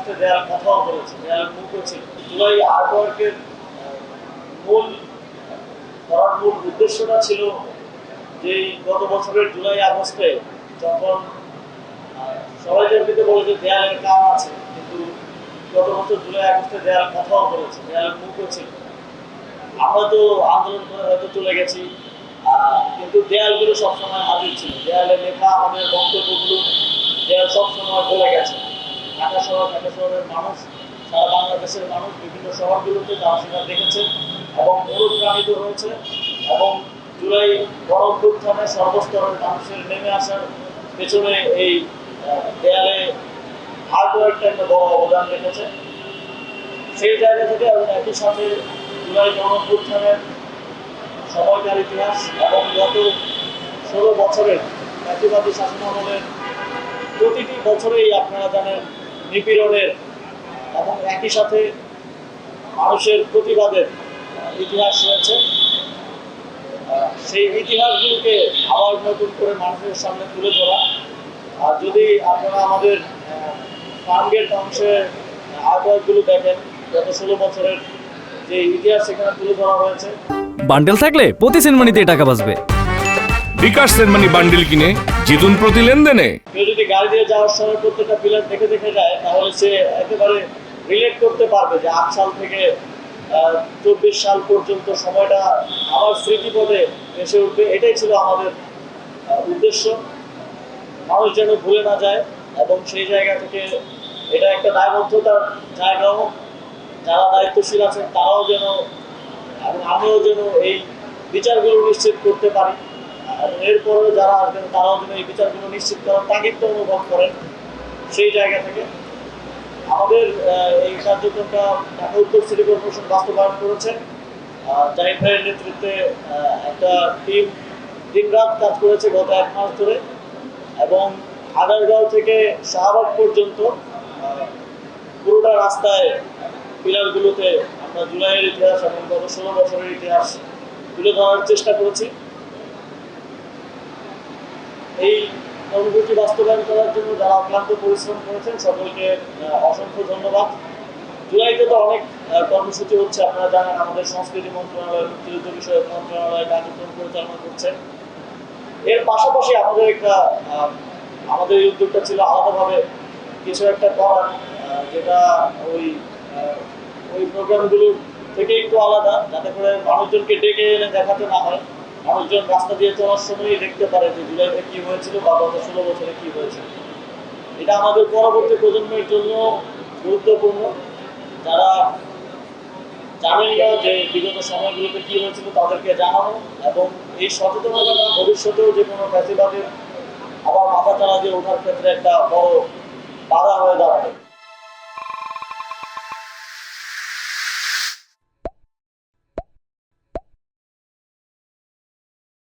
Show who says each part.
Speaker 1: আগস্টে দেওয়ার কথাও বলেছে, দেওয়ার মুখও ছিল। জুলাই আর্টওয়ার্কের মূল করার মূল উদ্দেশ্যটা ছিল যে গত বছরের জুলাই আগস্টে যখন সবাই যেমনিতে বলে যে দেয়ালের কাম আছে, কিন্তু গত বছর জুলাই আগস্টে দেওয়ার কথাও বলেছে, দেওয়ার মুখও ছিল। আমরা তো আন্দোলন করে হয়তো চলে গেছি, কিন্তু দেয়ালগুলো সবসময় হাজির ছিল। দেয়ালে লেখা আমাদের বক্তব্যগুলো দেয়াল সবসময় বলে গেছে। ঢাকা শহরের মানুষ, সারা বাংলাদেশের মানুষ বিভিন্ন শহরগুলোতে তারা সেটা দেখেছে এবং অনুপ্রাণিত হয়েছে, এবং জুলাই গণ অভ্যুত্থানে সর্বস্তরের মানুষের নেমে আসার পেছনে এই দেয়ালে হার্ডওয়ার্কটা একটা বড় অবদান রেখেছে। সেই জায়গা থেকে এবং একই সাথে জুলাই গণ অভ্যুত্থানের সময়কার ইতিহাস এবং গত 16 বছরের জাতীয়বাদী শাসনামলের প্রতিটি বছরেই আপনারা জানেন নিপীড়নের এবং একই সাথে মানুষের প্রতিবাদের ইতিহাস রয়েছে। সেই ইতিহাসগুলোকে আবার নতুন করে মানুষের সামনে তুলে ধরা। আর যদি আপনারা আমাদের ফার্মগেট অংশের আর্টওয়ার্কগুলো দেখেন, গত 16 বছরের যে ইতিহাস সেখানে তুলে ধরা হয়েছে।
Speaker 2: বান্ডেল থাকলে প্রতি সেনমানিতে টাকা বাঁচবে।
Speaker 3: বিকাশ সেনমানি বান্ডেল কিনে জিতুন প্রতি লেনদেনে।
Speaker 1: কেউ যদি গাড়ি দিয়ে যাওয়ার সময় প্রত্যেকটা পিলার দেখে দেখে যায়, তাহলে সে একেবারে রিলেট করতে পারবে যে 8 সাল থেকে 24 সাল পর্যন্ত সময়টা আবার স্মৃতিপদে এসে উঠবে। এটাই ছিল আমাদের উদ্দেশ্য, মানুষ যেন ভুলে না যায়। এবং সেই জায়গা থেকে এটা একটা দায়বদ্ধতার জায়গাও, যারা দায়িত্বশীল আছেন তারাও যেন এবং আমিও যেন এই বিচারগুলো নিশ্চিত করতে পারি, এবং এরপরেও যারা আসবেন তারাও যেন এই বিচারগুলো নিশ্চিত করার তাগিদটা অনুভব করেন। সেই জায়গা থেকে আমাদের এই কার্যক্রমটা ঢাকা উত্তর সিটি কর্পোরেশন বাস্তবায়ন করেছে। জাহিদ ভাইয়ের নেতৃত্বে একটা টিম দিনরাত কাজ করেছে গত 1 মাস ধরে, এবং আগারগাঁও থেকে শাহবাগ পর্যন্ত পুরোটা রাস্তায় পিলারগুলোতে আমরা জুলাইয়ের ইতিহাস এবং গত 16 বছরের ইতিহাস তুলে ধরার চেষ্টা করেছি। এই কর্মসূচি বাস্তবায়ন করার জন্য যারা অক্লান্ত পরিশ্রম করেছেন সকলকে অসংখ্য ধন্যবাদ। জুলাইতে তো অনেক কর্মসূচি হচ্ছে, আপনারা জানেন আমাদের সংস্কৃতি মন্ত্রণালয়, মুক্তিযুদ্ধ বিষয়ক মন্ত্রণালয় কার্যক্রম পরিচালনা করছে। এর পাশাপাশি আমাদের এই উদ্যোগটা ছিল আলাদাভাবে কিছু একটা করার, যেটা ওই প্রোগ্রামগুলো থেকে একটু আলাদা, যাতে করে মানুষজনকে ডেকে এনে দেখাতে না হয়। মানুষজন রাস্তা দিয়ে চলার সময়ই দেখতে পারে যে জুলাইতে কি হয়েছিল বা গত 16 বছরে কি হয়েছিল। এটা আমাদের পরবর্তী প্রজন্মের জন্য গুরুত্বপূর্ণ। যারা জানেন না যে বিগত সময়গুলোতে কি হয়েছিল তাদেরকে জানানো, এবং এই সচেতনতা ভবিষ্যতেও যে কোনো ফ্যাসিবাদের আবার মাথা চালা দিয়ে ওঠার ক্ষেত্রে একটা বড় বাধা হয়ে দাঁড়াবে।